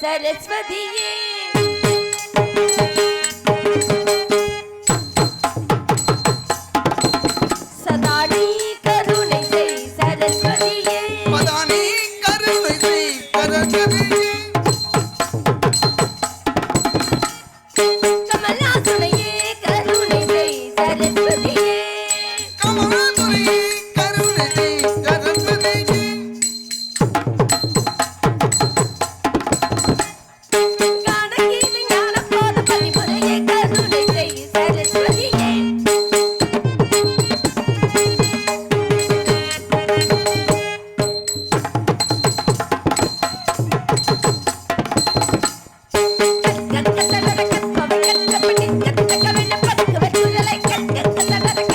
सरस्वतीये सदानी करुणை செய் सरस्वतीये மதானி கருணை செய் सरस्वतीये கமலாசுனையே கருணை செய் सरस्वतीये கமலாசுனையே கருணை செய் सरस्वतीये கத்த கத்த கத்த கத்த கத்த கத்த கத்த கத்த கத்த கத்த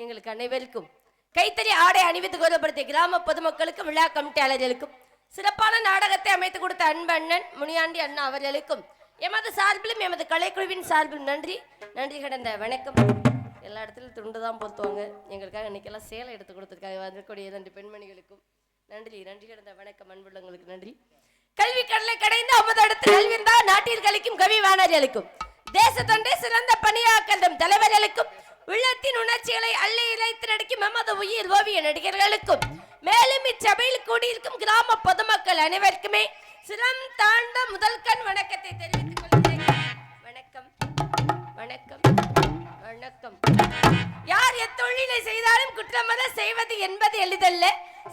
எங்களுக்கு அனைவருக்கும் கைத்தறி ஆடை அணிவித்து கௌரவப்படுத்திய கிராம பொதுமக்களுக்கும் விழா கமிட்டியாளர்களுக்கும் சிறப்பான நாடகத்தை அமைத்து கொடுத்த அன்பு அண்ணன் முனியாண்டி அண்ணா அவர்களுக்கும் எமது சார்பிலும் எமது கலைக்குழுவின் சார்பிலும் நன்றி நன்றி கடந்த வணக்கம். எல்லா இடத்துலையும் துண்டு தான் பொறுத்துவாங்க, எங்களுக்காக இன்னைக்கெல்லாம் சேலை எடுத்து கொடுத்துருக்காங்க. வரக்கூடிய 2 பெண்மணிகளுக்கும் நன்றி நன்றி கடந்த வணக்கம். அன்புள்ளவங்களுக்கு நன்றி. கல்வி கடலை கடைந்து அமது அடுத்து நல்விருந்தா நாட்டில் கழிக்கும் கவி வாணர்களுக்கும் தேச தொண்டை சிறந்த பணியாற்றும் தலைவர்களுக்கும் உள்ளத்தின் உணர்ச்சிகளை அள்ளி இழைத்து நடிக்கும் எமது உயிர் ஓவிய நடிகர்களுக்கும் மேலும் இச்சபையில் கூடியிருக்கும் கிராம பொதுமக்கள் அனைவருக்குமே சிரம் தாழ்ந்த முதல் கண் வணக்கத்தை தெரிவித்துக் கொள்கிறேன். வணக்கம் வணக்கம் வணக்கம். யார் எத்தொழிலை செய்தாலும் குற்றமத செய்வது என்பது எளிதல்ல.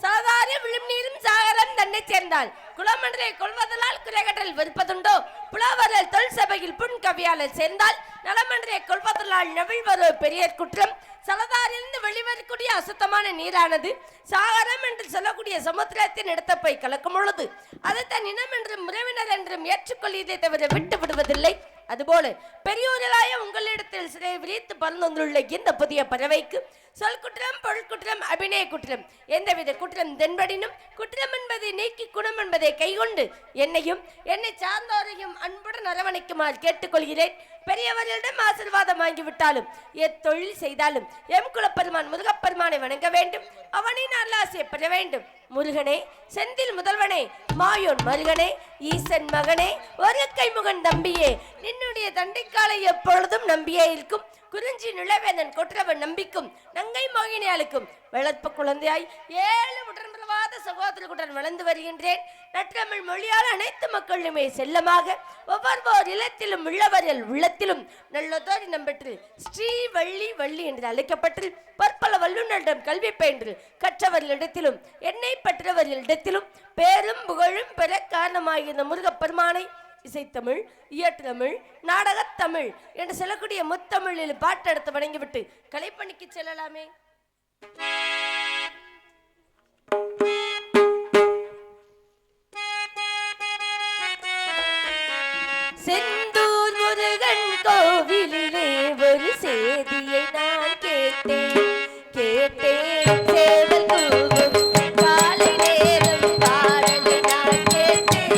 சாதாரண விழும் நீரும் சாகரம் தன்னை சேர்ந்தால் குளமன்றை கொள்வதனால் குறைகடல் வெறுப்பதுண்டோ. புலவர்கள் தொல் சபையில் புன் கவியாளர் சேர்ந்தால் நலமன்றை கொள்வதனால் நவிழ்வரோ பெரிய குற்றம். சலதாரிலிருந்து வெளிவரக்கூடிய அசுத்தமான நீரானது சாகரம் என்று சொல்லக்கூடிய சமுத்திரத்தின் இடத்தை போய் கலக்கும் பொழுது அது தன் இனம் என்றும் உறவினர் என்றும் ஏற்றுக்கொள்வதை தவிர விட்டு விடுவதில்லை. அதுபோல பெரியோர்களாய உங்களிடத்தில் சிறை விரித்து பறந்துள்ள இந்த புதிய பறவைக்கு சொல் குற்றம் பொருள் குற்றம் அபிநய குற்றம் எந்தவித குற்றம் தென்படினும் குற்றம் என்பதை நீக்கி குணம் என்பதை கைகொண்டு என்னையும் என்னை சார்ந்தோரையும் அன்புடன் அரவணைக்குமாறு கேட்டுக்கொள்கிறேன். பெரியவர்களிடம் ஆசீர்வாதம் வாங்கிவிட்டாலும் எத்தொழில் செய்தாலும் எம் குலப்பெருமான் முருகப்பெருமானை வணங்க வேண்டும், அவனின் அருளாசியை பெற வேண்டும். முருகனே செந்தில் முதல்வனே மாயோன் மருகனே ஈசன் மகனே ஒரு கைமுகன் தம்பியே நின்னுடைய தண்டைக்காலை எப்பொழுதும் நம்பியே இருக்கும். குறிஞ்சி நிலவேந்தன் கொற்றவன் நம்பிக்கும் நங்கை மோகினியாளுக்கும் வளர்ப்பு குழந்தையாய் 7 உடன்பிறவாத சகோதரர்களுடன் வளர்ந்து வருகின்றேன். நற்றமிழ் மொழியால் அனைத்து மக்களுமே செல்லமாக ஒவ்வொரு இல்லத்திலும் உள்ளவர்கள் உள்ளத்திலும் நல்லதோர் இனம் பெற்று ஸ்ரீ வள்ளி வள்ளி என்று அழைக்கப்பட்டு பற்பல வல்லுநரிடம் கல்வி பயின்று கற்றவர்களிடத்திலும் என்னை பெற்றவர்களிடத்திலும் பேரும் புகழும் பெற காரணமாகிய இந்த முருகப்பெருமானை இசைத்தமிழ் இயற்றமிழ் நாடகத்தமிழ் என்று சொல்லக்கூடிய முத்தமிழில் பாட்டெடுத்து வணங்கிவிட்டு கலைப்பணிக்கு செல்லலாமே. செந்தூர் முருகன் கோவிலிலே ஒரு செய்தியை நான் கேட்டேன் கேட்டேன் சேவல் கூவும் காலை நேரம் பாடலை நான் கேட்டேன்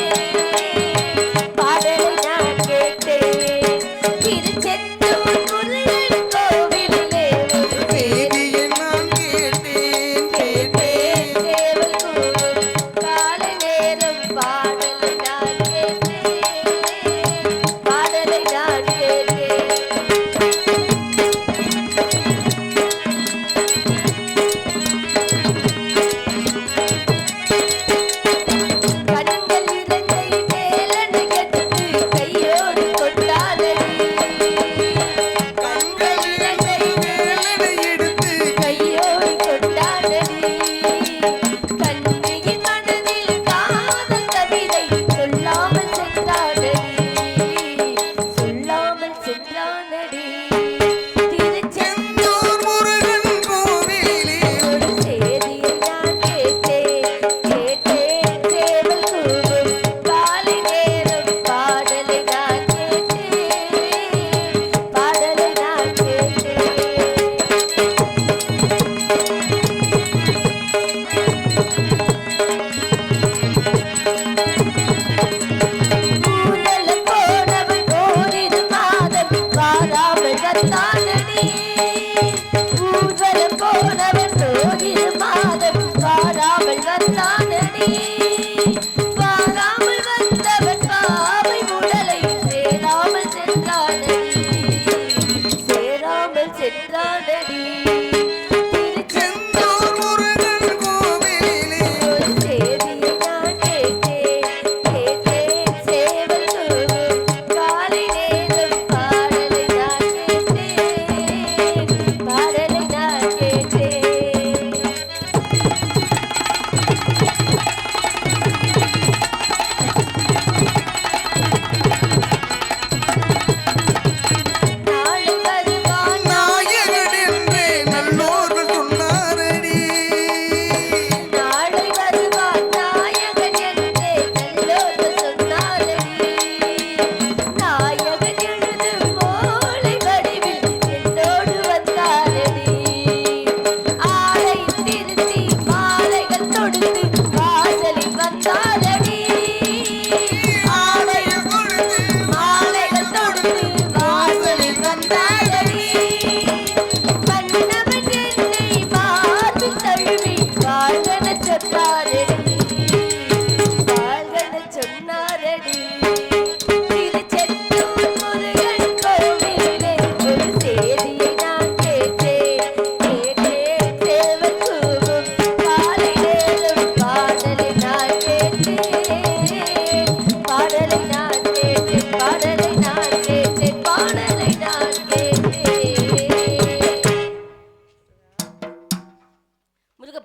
பாடலை நான் கேட்டேன். திருச்செந்தூர் முருகன் கோவிலிலே ஒரு செய்தியை நான் கேட்டேன் கேட்டேன் சேவல் கூவும் காலை நேரம் பாடலை நான் கேட்டேன் பாடலை நான் கேட்டேன். கண்கள் இரண்டை மேலென கெடுத்து கையோடு கொண்டாடடி கண்கள் இரண்டை மேலென எடுத்து கையோடு கொண்டாடடி கண்ணியின் மனதில் காதல் கவிதை சொல்லாமல் சென்றாடடி சொல்லாமல் சென்றானடி. செந்தூர் முருகன் கோவிலிலே ஒரு செய்தியை நான் கேட்டேன் கேட்டேன் சேவல் கூவும் காலை நேரம் பாடலை நான் கேட்டேன் பாடலை நான் கேட்டேன். ஊரல போனவன் ஓரிரு மாதம் வாராமல் வந்தானடி ஊர்வலம் போனவன் ஓரிரு மாதம் வாராமல் வந்தானடி வாராமல் வந்தவன் பாவை உடலை சேராமல் சென்றானடி சேராமல் சென்றானடி. செந்தூர் முருகன் கோவிலிலே ஒரு செய்தியை நான் கேட்டேன் கேட்டேன் சேவல் கூவும் காலை நேரம் பாடலை நான் கேட்டேன் பாடலை நான் கேட்டேன். நாளை வருவான் நாயகன் என்றே நல்லோர்கள் சொன்னாரே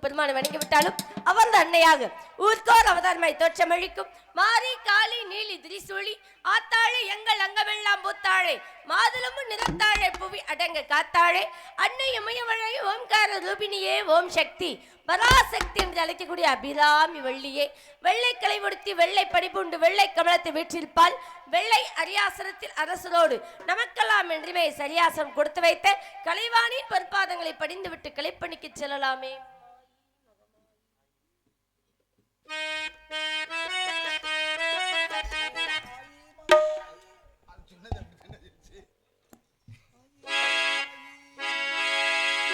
பெருமானை வணங்கி விட்டாலும் அவரது அன்னையாக ஊர்கோர் அவதாரமாய் தோற்றமளிக்கும் மாரி காளி நீலி திரிசூலி ஆத்தாழே எங்கள் அங்கமெல்லாம் பூத்தாழே மாதுளமும் நிறத்தாழே புவி அடங்க காத்தாழே அன்னை இமயமழை ஓம்கார ரூபினியே ஓம் சக்தி பராசக்தி என்று அழைக்கக்கூடிய அபிராமி வள்ளியே வெள்ளை கலை உடுத்தி வெள்ளை படிப்புண்டு வெள்ளை கமலத்தை வீற்றிருப்பால் வெள்ளை அரியாசனத்தில் அரசரோடு நமக்கெல்லாம் என்றுமே சரியாசனம் கொடுத்து வைத்த கலைவாணியின் பொற்பாதங்களை படிந்துவிட்டு கலைப்பணிக்கு செல்லலாமே.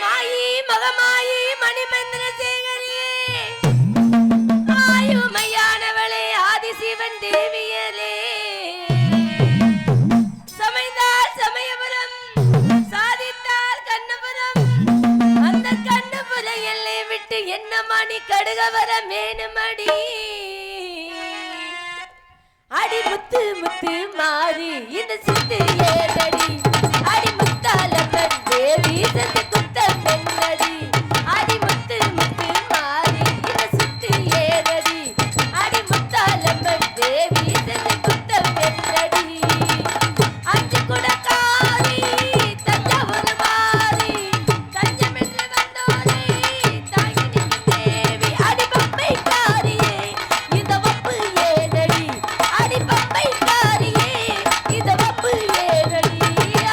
மாயி மகமாயி மணிமந்திர சேகரியே ஆயுமையானவளே ஆதிசிவன் தேவியலே சமைந்தால் சமயபுரம் சாதித்தால் கண்ணபுரம் அந்த கண்ணபுர எல்லை விட்டு என்ன மணி கடுகவர மேனுமடி அடி முத்து முத்து மாறி இந்த சித்து ஏழடி அடி முத்தாலம்மன் தேவி சத்து குத்தம் என்னடி அடி முத்து முத்து மாறி இந்த சித்து ஏழடி அடி முத்தாலம்மன் தேவி சத்து குத்தம் என்னடி அஞ்சு குடக்காரி தஞ்சாவூர் மாறி தஞ்சம் என்று வந்தோரே தாயினிக்கு தேவி அடி பம்பை காரியே இந்த வப்பு ஏனடி அடி பம்பை காரியே இந்த வப்பு ஏனடி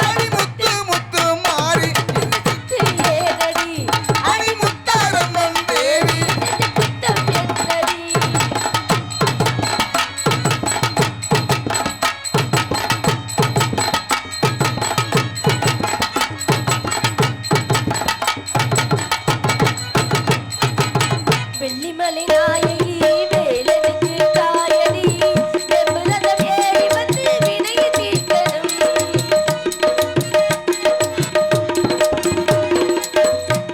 அடி முத்து முத்து மாறி சித்து ஏனடி அடி முத்தாரம்மன் தேவி இந்த குத்தம் என்னடி வெள்ளிமலை நாயகி வேலனுக்கு தாயடி எவ்வளவு ஏறி வந்து வினையை தீர்க்கணும்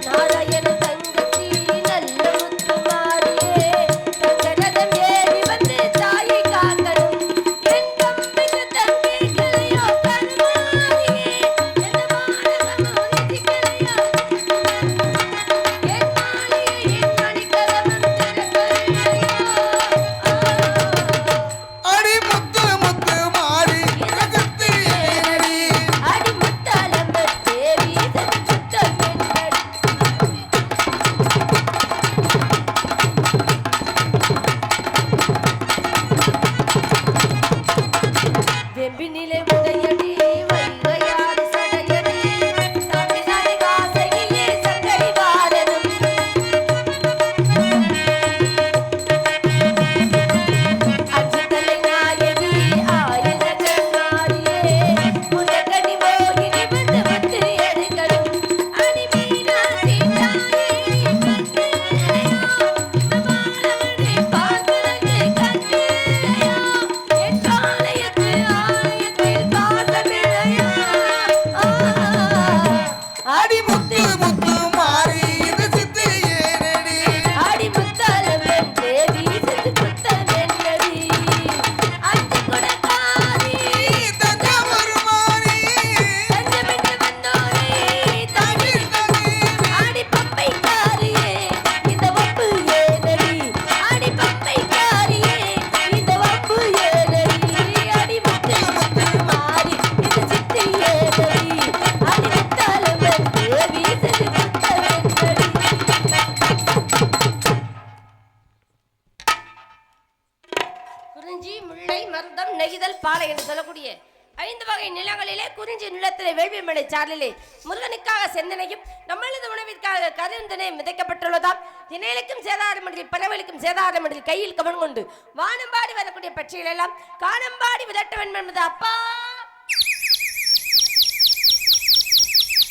நாராயண தங்கச்சி நல்ல முத்து மாறியே தங்கரதம் ஏறி வந்து தாயை காக்கணும் என் தம்பிக்கு தம்பிகளையோ கருமாரியே எந்த மாணவனும் நிதிகளையோ என் மாளிகை என் மணிக்கதவம் திறக்கலையோ அடி முத்து முத்து மாறி சித்து ஏனடி அடி முத்தாலம்மன் தேவி சதி குத்தம் என்னடி வெம்பினிலே உடையடி வைகையாடு சடையடி சாமிநாடி வாசகியே சங்கடி வாரனும் அச்சுத்தலை நாயகி ஆயிர கண்ணாரியே முண்டக்கடி மோகினி வந்து வந்து எடுக்கணும் அடி மீனாட்சி தாயே கண்ணிலையோ பாலவனை பார்க்கிறக்கு கண்ணிலையோ என் ஆலயத்து ஆலயத்தில் பாசமில்லையோ அடி முத்து முத்து மாறி இந்த சித்து ஏனடி அடி முத்தாலம்மன் தேவி செத்து குத்தம் என்னடி அஞ்சு குடக்காரி தஞ்சாவூர் மாறி தஞ்சமென்று வந்தோரே தாயினிக்கு அடி பம்பை காரியே இந்த வப்பு ஏனடி அடி பம்பை காரியே இந்த வப்பு ஏனடி அடி முத்து முத்து மாறி இந்த சித்து ஏனடி அடி முத்தாலம்மன் தேவி செத்து குத்தம் என்னடி குறிஞ்சி முல்லை மருதம் நெய்தல் பாலை என்று சொல்லக்கூடிய 5 வகை நிலங்களிலே குறிஞ்சி நிலத்திலே வேள்வி மலை சாரலிலே முருகனுக்காக செந்தனையும் நம்மளது உணவிற்காக கருந்தனையும் விதைக்கப்பட்டுள்ளதாம் திணைகளுக்கும் சேதாரமன்றில் பறவைகளுக்கும் சேதாரமன்றில் கையில் கவனம் கொண்டு வானம்பாடி வரக்கூடிய பட்சிகள் எல்லாம் காணம்பாடி விரட்ட வேண்டும் என்பது அப்பா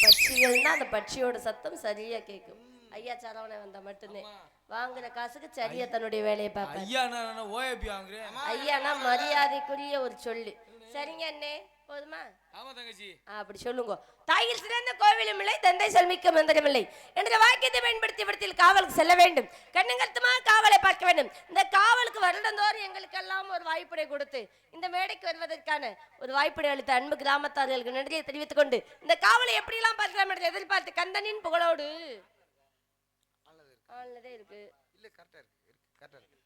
பட்சிகள்னா அந்த பட்சியோட சத்தம் சரியா கேட்கும் ஐயா சரவணை வந்தா மட்டும்தான் வாங்குற காசுக்கு சரியா தன்னுடைய வேலையை பார்ப்பாரு ஐயா நான் ஓஏபி வாங்குறேன். ஐயானா மரியாதைக்குரிய ஒரு சொல்லு. சரிங்க அண்ணே, போதுமா? ஆமா தங்கச்சி. அப்படி சொல்லுங்க. தாயில் சிறந்த கோவிலும் இல்லை, தந்தை செல்மிக்க மந்திரம் இல்லை என்ற வாக்கியத்தை பயன்படுத்தி விடத்தில் காவலுக்கு செல்ல வேண்டும். கண்ணுங்கருத்துமா காவலை பார்க்க வேண்டும். இந்த காவலுக்கு வருடந்தோறும் எங்களுக்கெல்லாம் ஒரு வாய்ப்புரை கொடுத்து இந்த மேடைக்கு வருவதற்கான ஒரு வாய்ப்புரை அளித்த அன்பு கிராமத்தார்களுக்கு நன்றியை தெரிவித்துக் கொண்டு இந்த காவலை எப்படியெல்லாம் பார்க்கலாம் என்று எதிர்பார்த்து கந்தனின் புகழோடு ஆன்லதான் இருக்கு. இல்ல கரெக்டா இருக்கு கரெக்டா இருக்கு.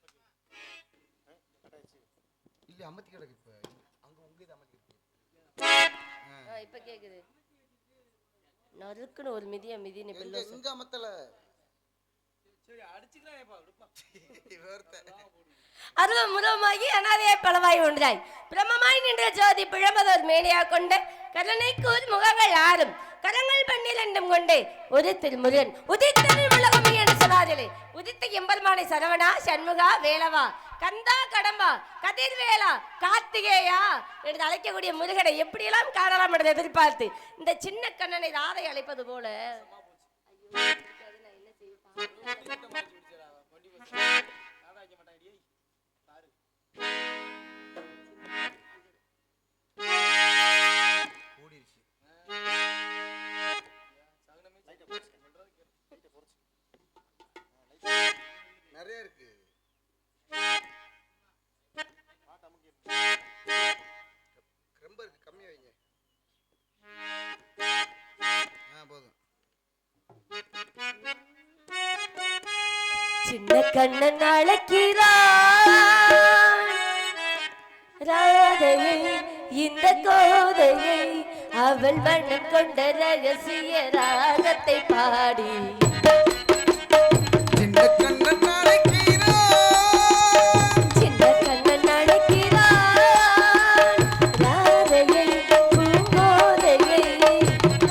இல்ல அமத்தி கிடக்கு இப்ப அங்க உங்க இது அமத்தி இருக்கு. இப்ப கேக்குது. நறுக்குன்னு ஒரு மிதின்னு எங்க இங்க அமத்தல. சரி அடிச்சுக்கலாம் ஏப்பா விடுப்பா. அருவமுருவமாகி அனாதையாய் பலவாய் ஒன்றாய் பிரமமாய் நின்ற ஜோதி பிழம்பதோர் மேனியா கொண்ட கருணை கூர் முகங்கள் ஆறும் கரங்கள் 12 கொண்டே உதித்தில் முருகன் உதித்தனில் உலகம் என்று சொல்லாதிலே உதித்த எம்பெருமானை சரவணா சண்முகா வேலவா கந்தா கடம்பா கதிர்வேலா கார்த்திகேயா என்று அழைக்கக்கூடிய முருகனை எப்படியெல்லாம் காணலாம் என்று எதிர்பார்த்து இந்த சின்ன கண்ணனை ராதை அழைப்பது போல நிறைய இருக்கு. ரொம்ப இருக்கு கம்மியா வைங்க. போதும். சின்ன கண்ணன் அழைக்கிறான் ராதையை இந்த கோதையை அவள் வண்ணம் கொண்ட ரகசிய ராகத்தை பாடி சின்ன கண்ணன் அழைக்கிறான் சின்ன கண்ணன் அழைக்கிறான் ராதையை பூங்கோதையை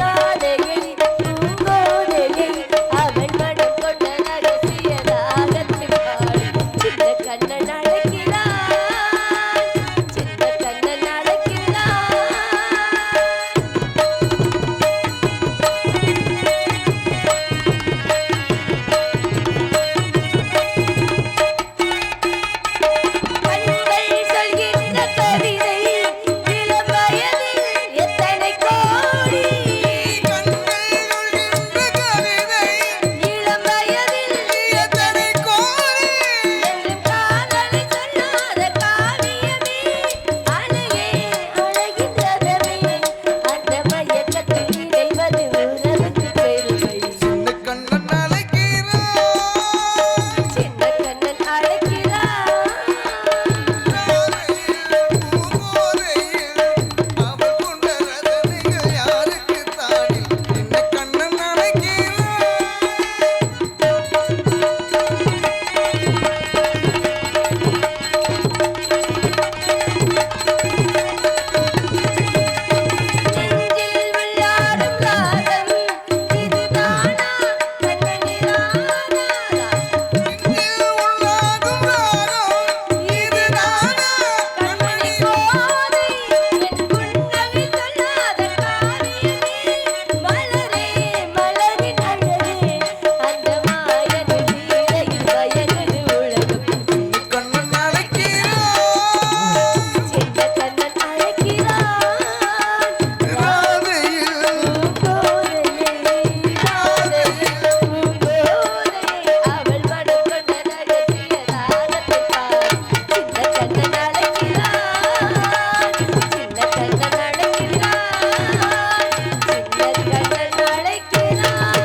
ராதையை பூங்கோதையை அவள் வண்ணம் கொண்ட ரகசிய ராகத்தை பாடி சின்ன கண்ணன் அழைக்கிறான் சின்ன கண்ணன் அழைக்கிறான் கண்கள் சொல்கின்ற கவிதை இளம் வயதில் எத்தனை கோடி இளம் வயதில் எத்தனை கோடி என்று காதலை சொல்லாத காவியமே அழகே அழகின்றதமே அந்த மயக்கத்தில் இணைவது உறவுக்கு பெருமை சின்ன கண்ணன் அழைக்கிறான் சின்ன கண்ணன் அழைக்கிறான் அவள் கொண்ட ரதனைகள் யாருக்கு தானில் சின்ன கண்ணன் அழைக்கிறான் நெஞ்சில் விளையாடும் ராகம் இதுதானா கண்ணனி ராதா உள்ளாகும் ராகம் இதுதானா கண்மணி கோதை என் புன்னகை சொல்லாத காவியமே மலரே மலரின் அழகே அந்த மாயனின் லீலையில் பயனுது உலகம் கண்ணன் அழைக்கிறான் சின்ன கண்ணன் அழைக்கிறான் ராதையில் பூங்கோதையை ராதையில் பூங்கோதையை அவள் மனம் கொண்ட ரகசிய ராகத்தை பார் சின்ன கண்ணன் அழைக்கிறான் சின்ன கண்ணன் அழைக்கிறான் சின்ன கண்ணன் அழைக்கிறான்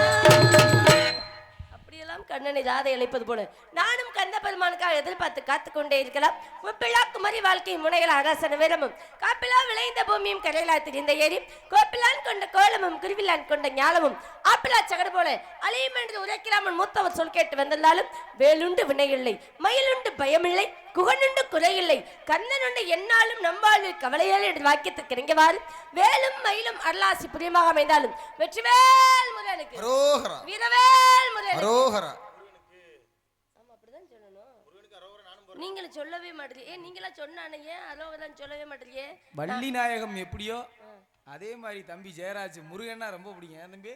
அப்படியெல்லாம் கண்ணனை ராதை அழைப்பது போல நானும் கந்த பெருமானுக்காக எதிர்பார்த்து காத்து கொண்டே இருக்கலாம் முப்பிழா குமரி வாழ்க்கை முனைகள் ஆகாசன வீரமும் காப்பிலா விளைந்த பூமியும் கரையிலா திரிந்த ஏரி கோப்பிலான் கொண்ட கோலமும் குருவிலான் கொண்ட ஞாலமும் ஆப்பிளா சகடு போல அழியும் என்று உரைக்கிறாமன் மூத்தவர் சொல் கேட்டு வந்திருந்தாலும் வேலுண்டு வினையில்லை மயிலுண்டு பயமில்லை குகனுண்டு குறையில்லை கண்ணனுண்டு என்னாலும் நம்பாளில் கவலையால் என்று வாக்கியத்திற்கு இறங்கிவாறு வேலும் மயிலும் அருளாசி புரியமாக அமைந்தாலும் வெற்றிவேல் முருகனுக்கு அரோகரா வீரவேல் முருகனுக்கு அரோகரா ஆமா அப்படிதான் சொல்லணும் நீங்களும் சொல்லவே மாட்டீங்க நீங்களா சொன்னானே ஏன் அரோகரான்னு சொல்லவே மாட்டீங்க வள்ளி நாயகம் எப்படியோ அதே மாதிரி தம்பி ஜெயராஜ் முருகன்னா ரொம்ப பிடிக்கும் ஏன் தம்பி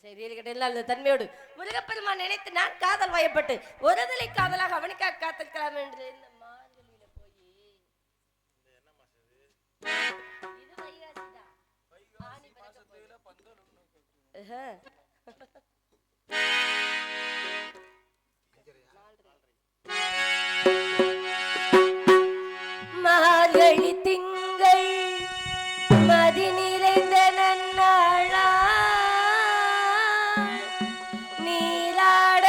சரி இருக்கட்டும் அந்த தன்மையோடு முருகப்பெருமான் நினைத்து நான் காதல் வயப்பட்டு ஒரு தலை காதலாக அவனுக்காக காத்திருக்கலாம் என்று இந்த மார்கழியில போய் இது வைகாசிதான். ஆனி பிறக்க போகுது. மார்கழி திங்கள் மதி நிறைந்த நன்னாளா நீராட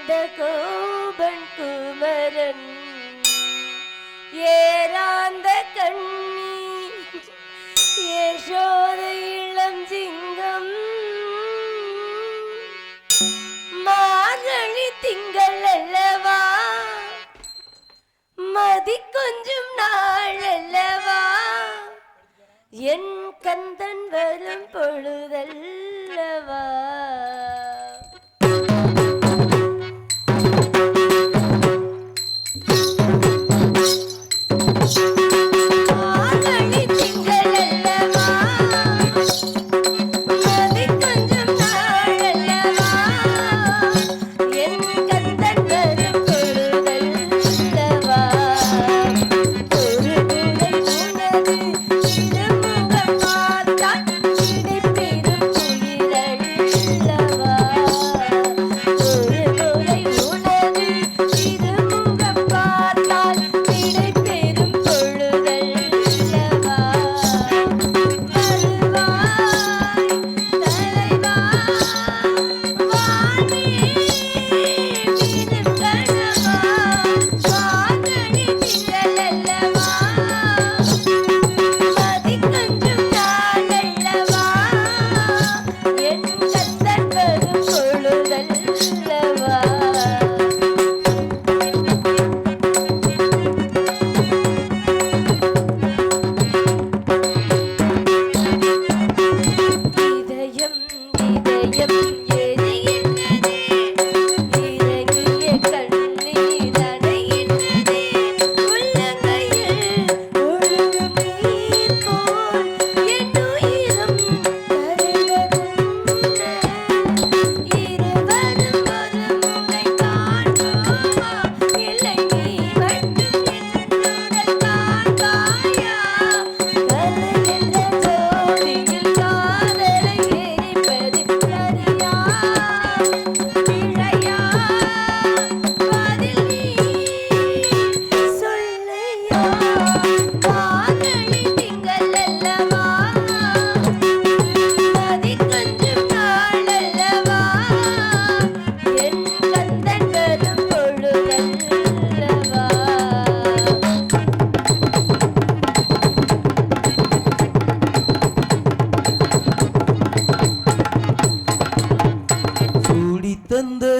நந்த கோபன் குமரன் ஏராந்த கண்ணி யசோத இளம் சிங்கம் மார்கழி திங்கள் அல்லவா மதி கொஞ்சம் நாள் அல்லவா என் கந்தன் வரும் பொழுதல்லவா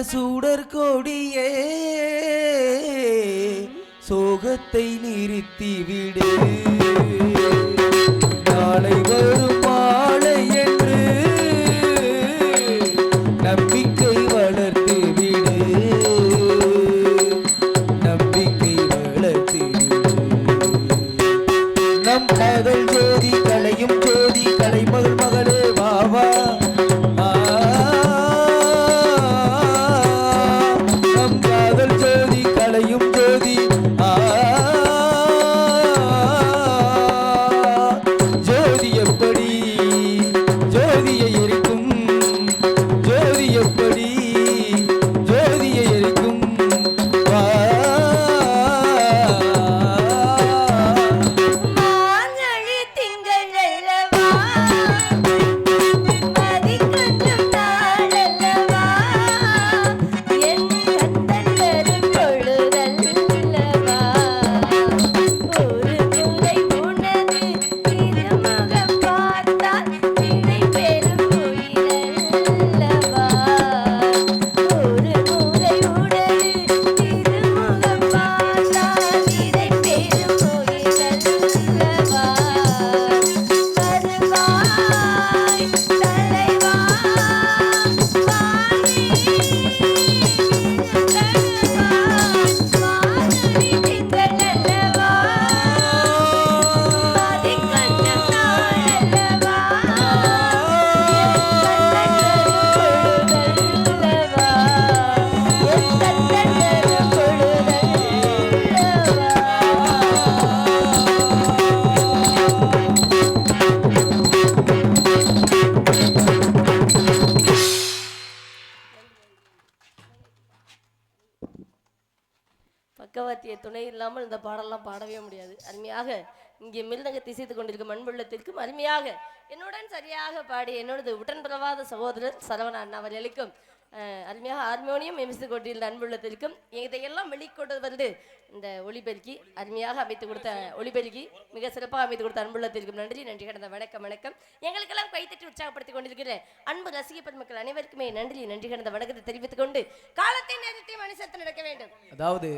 சூடர் கொடியே சோகத்தை நிறுத்தி விடு நாளை வரும் மாலை என்று நம்பிக்கை வளர்த்து விடு நம்பிக்கை வளர்த்து நம் காதல் ஜோதி கலையும் ஜோதி கலைமகள் மகளே வாவா பக்கவாத்திய துணை இல்லாமல் இந்த பாடலாம் பாடவே முடியாது. அருமையாக இங்கே மிருதங்க திசைத்துக் கொண்டிருக்கும் அன்புள்ளத்திற்கும் அருமையாக என்னுடன் சரியாக பாடி என்னோடது உடன்பிறவாத சகோதரர் சரவண அண்ணா அவர்களுக்கும் அருமையாக ஹார்மோனியம் எமிசு கொண்டிருந்த அன்புள்ளத்திற்கும் இதையெல்லாம் வெளிக்கொண்டு வந்து இந்த ஒளிபெருக்கி அருமையாக அமைத்து கொடுத்த ஒளிபெருக்கி மிக சிறப்பாக அமைத்து கொடுத்த அன்புள்ளத்திற்கும் நன்றி நன்றி கடந்த வணக்கம் எங்களுக்கெல்லாம் கைத்தட்டி உற்சாகப்படுத்திக் கொண்டிருக்கிற அன்பு ரசிக பெருமக்கள் அனைவருக்குமே நன்றி நன்றி கடந்த வணக்கத்தை தெரிவித்துக் கொண்டு காலத்தை நேரத்தை மனுஷத்து நடக்க வேண்டும். அதாவது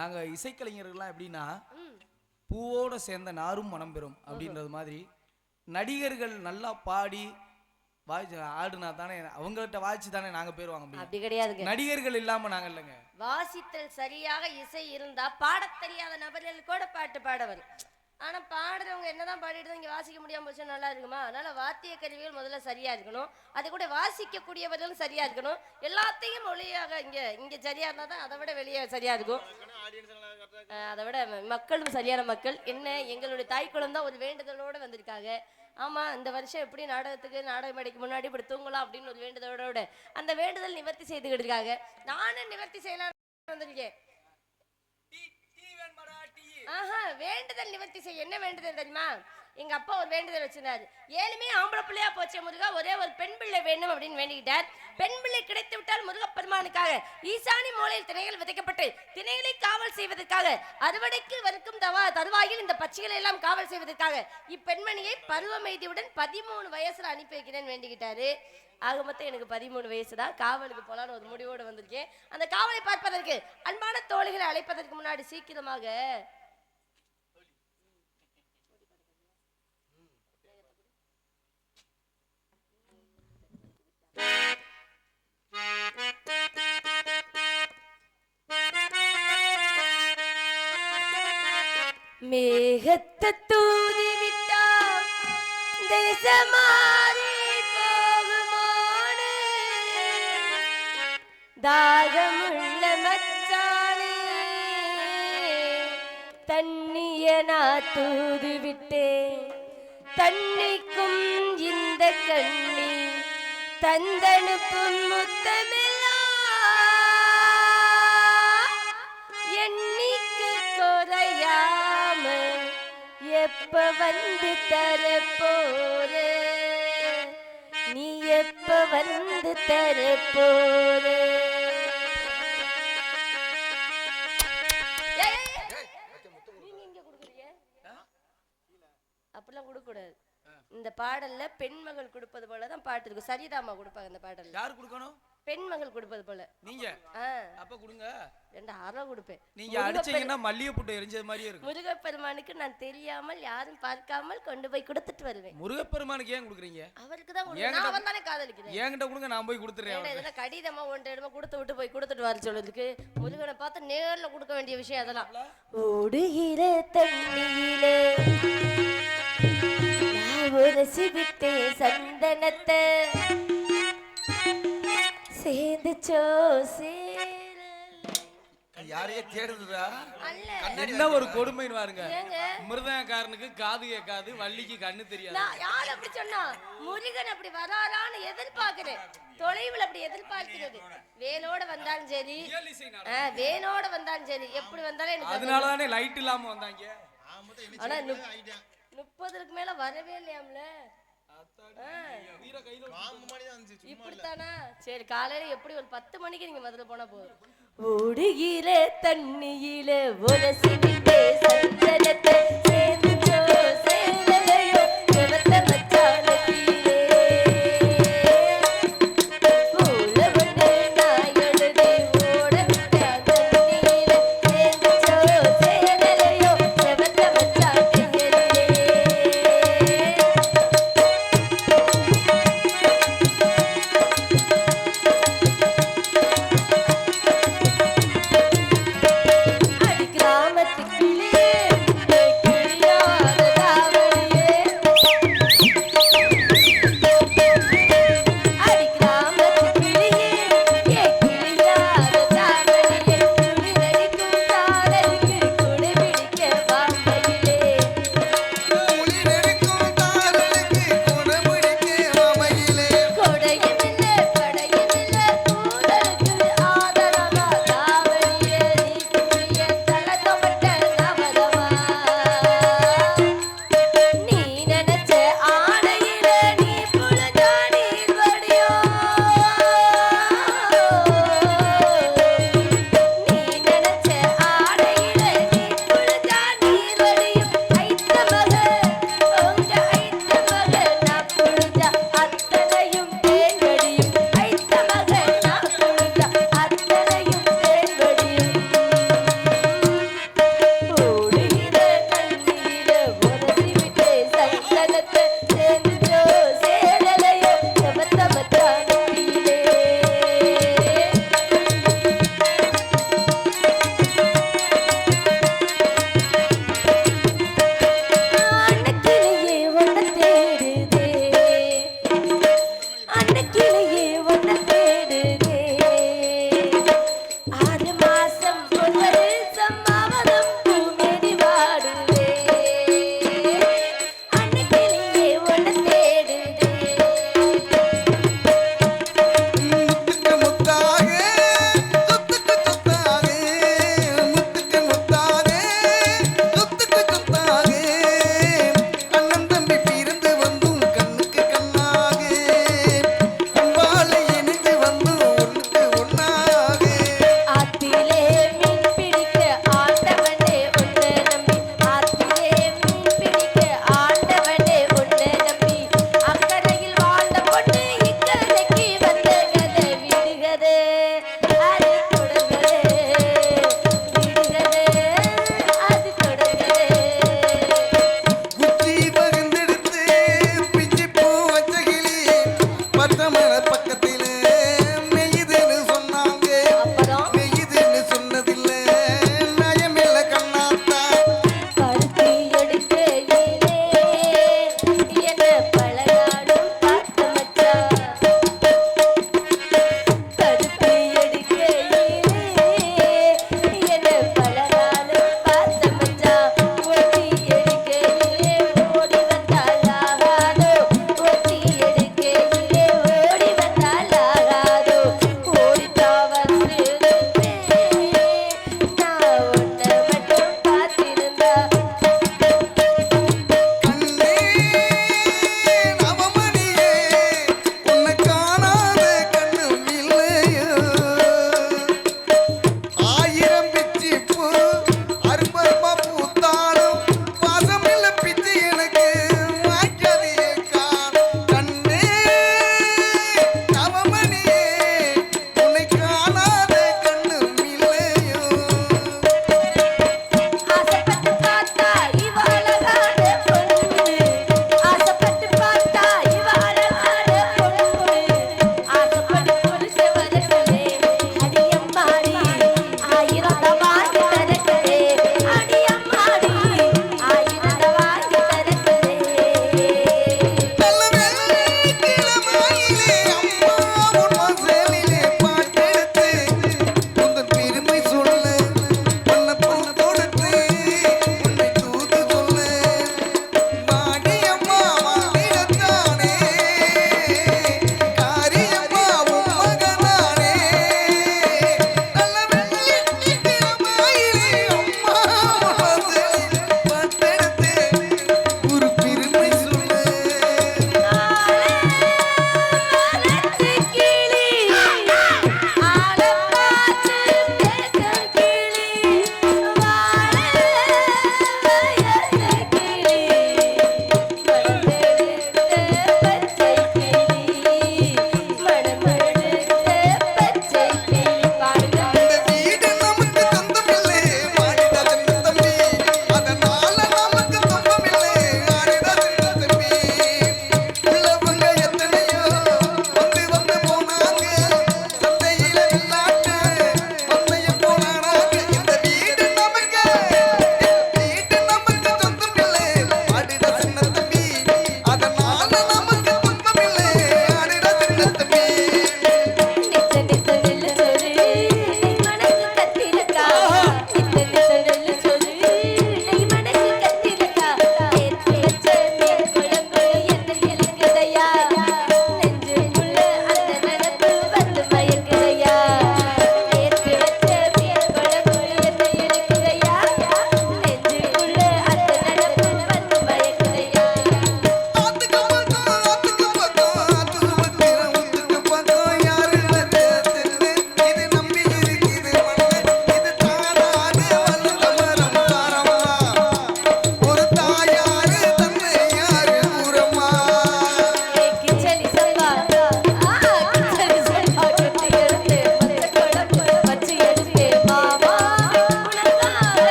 நாங்க இசைக்கலைஞர்கள்லாம் எப்படின்னா பூவோட சேர்ந்த நாரும் மனம் பெறும் அப்படின்றது மாதிரி நடிகர்கள் நல்லா பாடி வாய்ச்சி ஆடுனா தானே அவங்கள்ட்ட வாய்ச்சி தானே நாங்க பேர் வாங்க முடியும். அப்படி கிடையாதுங்க. நடிகர்கள் இல்லாம நாங்க இல்லைங்க. வாசித்தல் சரியாக இசை இருந்தா பாடத் தெரியாத நபர்கள் கூட பாட்டு பாட வரும். ஆனா பாடுறவங்க என்னதான் பாடிட்டு இங்க வாசிக்க முடியாம போச்சு நல்லா இருக்குமா? அதனால வாத்திய கருவிகள் முதல்ல சரியா இருக்கணும், அது கூட வாசிக்கக்கூடியவர்களும் சரியா இருக்கணும். எல்லாத்தையும் மொழியாக இங்க சரியா இருந்தா தான் அதை விட வெளியே சரியா இருக்கும். அதை விட மக்களும் சரியான மக்கள். என்ன எங்களுடைய தாய் குளம் தான் ஒரு வேண்டுதலோட வந்திருக்காங்க. ஆமா இந்த வருஷம் எப்படி நாடகத்துக்கு நாடகம் மேடைக்கு முன்னாடி இப்படி தூங்கலாம் அப்படின்னு ஒரு வேண்டுதலோட அந்த வேண்டுதல் நிவர்த்தி செய்துக்கிட்டு இருக்காங்க. நானும் நிவர்த்தி செய்யலாம் வந்திருக்கேன். வேண்டுதல் நிவர்த்தி செய்ய என்ன வேண்டுதல் தெரியுமா? எங்க அப்பா ஒரு வேண்டுதல் வச்சிருந்தாரு. ஏழுமே ஆம்பளை பிள்ளையா போச்சே முருகா, ஒரே ஒரு பெண் பிள்ளை வேணும் அப்படின்னு வேண்டிக்கிட்டார். பெண் பிள்ளை கிடைத்து விட்டால் முருகப்பெருமானுக்காக ஈசானி மூலையில் திணைகள் விதைக்கப்பட்டு திணைகளை காவல் செய்வதற்காக அறுவடைக்கு வரைக்கும் தருவாயில் இந்த பச்சைகளை எல்லாம் காவல் செய்வதற்காக இப்பெண்மணியை பருவமைதியுடன் 13 வயசுல அனுப்பி வைக்கிறேன்னு வேண்டிக்கிட்டாரு. ஆக மொத்தம் எனக்கு 13 வயசு தான். காவலுக்கு போலான்னு ஒரு முடிவோடு வந்திருக்கேன். அந்த காவலை பார்ப்பதற்கு அன்பான தோழிகளை அழைப்பதற்கு முன்னாடி சீக்கிரமாக மேகத்தை தூதி விட்டா தேசமாறி போகுமானு தாகமுள்ள மச்சானே தண்ணிய நான் தூதி விட்டேன். தண்ணிக்கும் இந்த கண்ணி தந்தனுப்பும் முத்தமெல்லாம் எண்ணிக்கு குறையாம எப்ப வந்து தரப்போற, நீ எப்ப வந்து தரப்போற. அப்படிலாம் கொடுக்க கூடாது. இந்த பாடல்ல பெண்மகள் கொடுப்பது போலதான் பாட்டு இருக்கு. சரிதாமா கொடுப்பாங்க இந்த பாடல்ல. யாரு கொடுக்கணும்? பெண்மகள் கொடுப்பது போல. நீங்க அப்ப கொடுங்க. 2 அரை கொடுப்பேன். நீங்க அடிச்சீங்கன்னா மல்லிகை புட்டு எரிஞ்சது மாதிரியே இருக்கும். முருகப்பெருமானுக்கு நான் தெரியாமல் யாரும் பார்க்காமல் கொண்டு போய் கொடுத்துட்டு வருவேன். முருகப்பெருமானுக்கு ஏன் கொடுக்குறீங்க? அவருக்கு தான் கொடுக்கணும். நான் அவன் தானே காதலிக்கிறேன். என்கிட்ட கொடுங்க, நான் போய் கொடுத்துறேன். இதெல்லாம் கடிதமா ஒன்று இடமா கொடுத்து விட்டு போய் கொடுத்துட்டு வர சொல்றதுக்கு முருகனை பார்த்து நேர்ல கொடுக்க வேண்டிய விஷயம் அதெல்லாம். ஓடுகிற தண்ணியிலே உரசிவிட்டே சந்தனத்தை சேர்ந்துச்சோ யாரையே தேடுதுடா. என்ன ஒரு கொடுமைன்னு பாருங்க. மிருதங்கக்காரனுக்கு காது கேட்காது, வள்ளிக்கு கண்ணு தெரியாது. யார் அப்படி சொன்னா? முருகன் அப்படி வராரான்னு எதிர்பார்க்கிறேன். தொலைவில் அப்படி எதிர்பார்க்கிறது. வேலோட வந்தாலும் சரி, வேலோட வந்தாலும் சரி, எப்படி வந்தாலும் எனக்கு. அதனாலதானே லைட் இல்லாம வந்தாங்க. ஆனா 30க்கு மேல வரவே இல்லையாம்ல. இப்படித்தானா? சரி காலையில எப்படி ஒரு 10 மணிக்கு நீங்க மதுரை போனா போதும். ஓடுகிற தண்ணியில உரசி விட்டே சந்தனத்தை சேர்ந்துச்சோ சேரலையோ செவத்த மச்சானத்திலே மூல வந்து நாயொழுதி ஓட விட்டா தண்ணியில சேர்ந்துச்சோ சேரலையோ செவத்த மச்சானத்திலே. அடி கிராமத்து கிளியே சனத்தை சேர்ந்துச்சோ சேரலையோ எவத்த மச்சானத்திலே அன்னக்கிளியே உன்னை தேடுதே அன்னக்கிளியே உன்னை தேடுதே 6 மாசம் 1 வருஷம் அவனும் பூமேடி வாடுதே அன்னக்கிளியே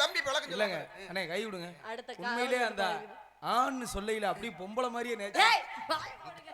தம்பி இப்ப விளக்கம் இல்லைங்க சொல்லுங்க. அண்ணே கை விடுங்க அடுத்த உண்மையிலே அந்த ஆண்னு சொல்லையில அப்படியே பொம்பளை மாதிரியே நேச்சர் ஏய், வாய் மூடுங்க.